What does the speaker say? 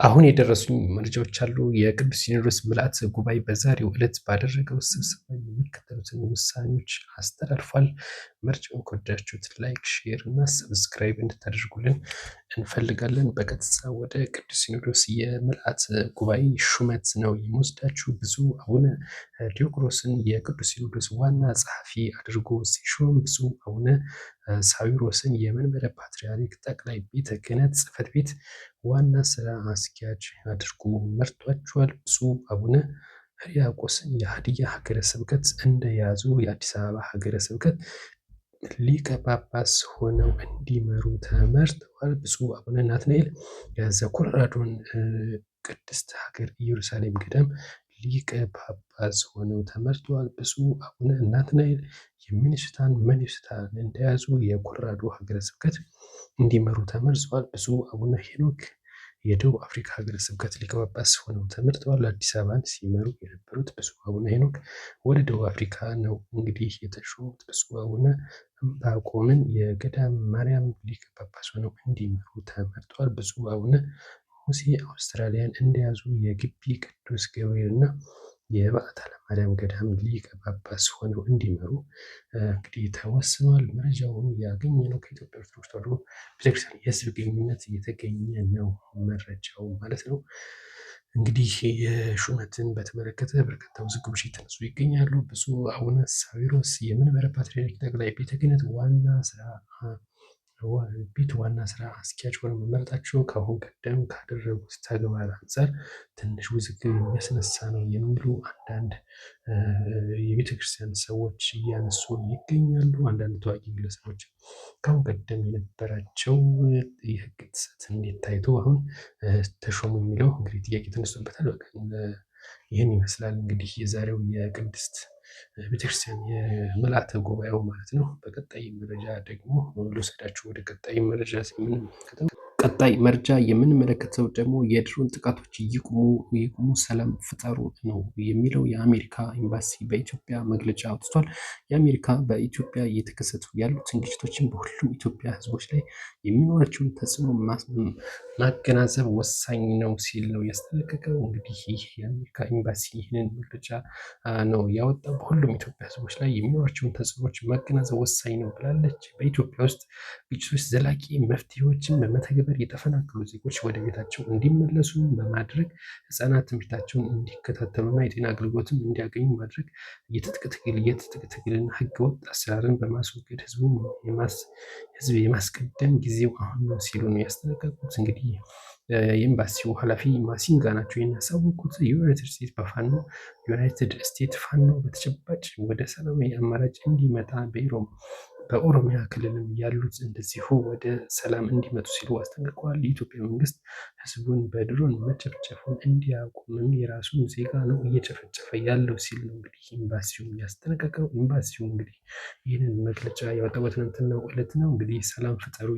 አሁን የደረሱኝ መረጃዎች አሉ። የቅዱስ ሲኖዶስ ምልዓተ ጉባኤ በዛሬው ዕለት ባደረገው ስብሰባ የሚከተሉትን ውሳኔዎች አስተላልፏል። መረጃውን ከወደዳችሁት ላይክ፣ ሼር እና ሰብስክራይብ እንድታደርጉልን እንፈልጋለን። በቀጥታ ወደ ቅዱስ ሲኖዶስ የምልዓተ ጉባኤ ሹመት ነው የምወስዳችሁ። ብፁዕ አቡነ ዲዮቅሮስን የቅዱስ ሲኖዶስ ዋና ጸሐፊ አድርጎ ሲሾም ብፁዕ አቡነ ሳዊሮስን የመንበረ ፓትርያርክ ጠቅላይ ቤተ ክህነት ጽሕፈት ቤት ዋና ስራ አስኪያጅ አድርጎ መርጧቸዋል። ብፁዕ አቡነ ሕርያቆስን የሀዲያ ሀገረ ስብከት እንደያዙ የአዲስ አበባ ሀገረ ስብከት ሊቀ ጳጳስ ሆነው እንዲመሩ ተመርጠዋል። ብፁዕ አቡነ ናትናኤል የዘኮሎራዶን ቅድስት ሀገር ኢየሩሳሌም ገዳም ሊቀ ጳጳስ ሆነው ተመርጠዋል። ብፁዕ አቡነ ናትናኤል የሚኒሶታን ሚኒሶታን እንደያዙ የኮሎራዶ ሀገረ ስብከት እንዲመሩ ተመርጠዋል። ብፁዕ አቡነ ሄኖክ የደቡብ አፍሪካ ሀገረ ስብከት ሊቀ ጳጳስ ሆነው ተመርጠዋል። አዲስ አበባን ሲመሩ የነበሩት ብፁዕ አቡነ ሄኖክ ወደ ደቡብ አፍሪካ ነው እንግዲህ የተሾሙት። ብፁዕ አቡነ ዕንባቆምን የገዳም ማርያም ሊቀ ጳጳስ ሆነው እንዲመሩ ተመርጠዋል። ብፁዕ አቡነ ሙሴ አውስትራሊያን እንደያዙ የግቢ ቅዱስ ገብርኤል እና የበዓታ ለማርያም ገዳም ሊቀ ጳጳስ ሆነው እንዲመሩ እንግዲህ ተወስኗል። መረጃውን ያገኘነው ከኢትዮጵያ ኦርቶዶክስ ተዋሕዶ ቤተክርስቲያን የሕዝብ ግንኙነት እየተገኘ ነው መረጃው ማለት ነው። እንግዲህ የሹመትን በተመለከተ በርካታ ውዝግቦች እየተነሱ ይገኛሉ። ብፁዕ አቡነ ሳዊሮስ የመንበረ ፓትርያርክ ጠቅላይ ቤተ ክህነት ዋና ስራ አስኪያጅ ሆነው መመረጣቸው ከአሁን ቀደም ካደረጉት ተግባር አንጻር ትንሽ ውዝግብ የሚያስነሳ ነው የሚሉ አንዳንድ የቤተክርስቲያን ሰዎች እያነሱ ይገኛሉ። አንዳንድ ታዋቂ ግለሰቦች ከአሁን ቀደም የነበራቸው የህግ ጥሰት እንዴት ታይቶ አሁን ተሾሙ የሚለው እንግዲህ ጥያቄ ተነስቶበታል። በቃ ይህን ይመስላል እንግዲህ የዛሬው የቅድስት ቤተክርስቲያን የምልዓተ ጉባኤው ማለት ነው። በቀጣይ መረጃ ደግሞ ልወስዳችሁ ወደ ቀጣይ መረጃ ቀጣይ መረጃ የምንመለከተው ደግሞ የድሮን ጥቃቶች ይቁሙ፣ ሰላም ፍጠሩ ነው የሚለው የአሜሪካ ኤምባሲ በኢትዮጵያ መግለጫ አውጥቷል። የአሜሪካ በኢትዮጵያ እየተከሰቱ ያሉትን ግጭቶችን በሁሉም ኢትዮጵያ ህዝቦች ላይ የሚኖራቸውን ተጽዕኖ ማገናዘብ ወሳኝ ነው ሲል ነው ያስጠነቀቀው። እንግዲህ ይህ የአሜሪካ ኤምባሲ ይህንን መግለጫ ነው ያወጣው። በሁሉም ኢትዮጵያ ህዝቦች ላይ የሚኖራቸውን ተጽዕኖች ማገናዘብ ወሳኝ ነው ብላለች። በኢትዮጵያ ውስጥ ግጭቶች ዘላቂ መፍትሄዎችን በመተግበር የተፈናቀሉ ዜጎች ወደ ቤታቸው እንዲመለሱ በማድረግ ህጻናት ትምህርታቸውን እንዲከታተሉና የጤና አገልግሎትም እንዲያገኙ ማድረግ የትጥቅ ትግልና ህገወጥ አሰራርን በማስወገድ ህዝብ የማስቀደም ጊዜው አሁን ነው ሲሉ ነው ያስጠነቀቁት። እንግዲህ የኤምባሲው ኃላፊ ማሲንጋ ናቸው ያሳወቁት። ዩናይትድ ስቴትስ ፋኖ በተጨባጭ ወደ ሰላማዊ አማራጭ እንዲመጣ በኦሮሚያ ክልልም ያሉት እንደዚሁ ወደ ሰላም እንዲመጡ ሲሉ አስጠንቅቀዋል። የኢትዮጵያ መንግስት ህዝቡን በድሮን መጨፍጨፉን እንዲያቆምም የራሱን ዜጋ ነው እየጨፈጨፈ ያለው ሲል ነው እንግዲህ ኤምባሲው ያስጠነቀቀው። ኤምባሲው እንግዲህ ይህንን መግለጫ ያወጣው በትናንትናው ዕለት ነው። እንግዲህ ሰላም ፍጠሩ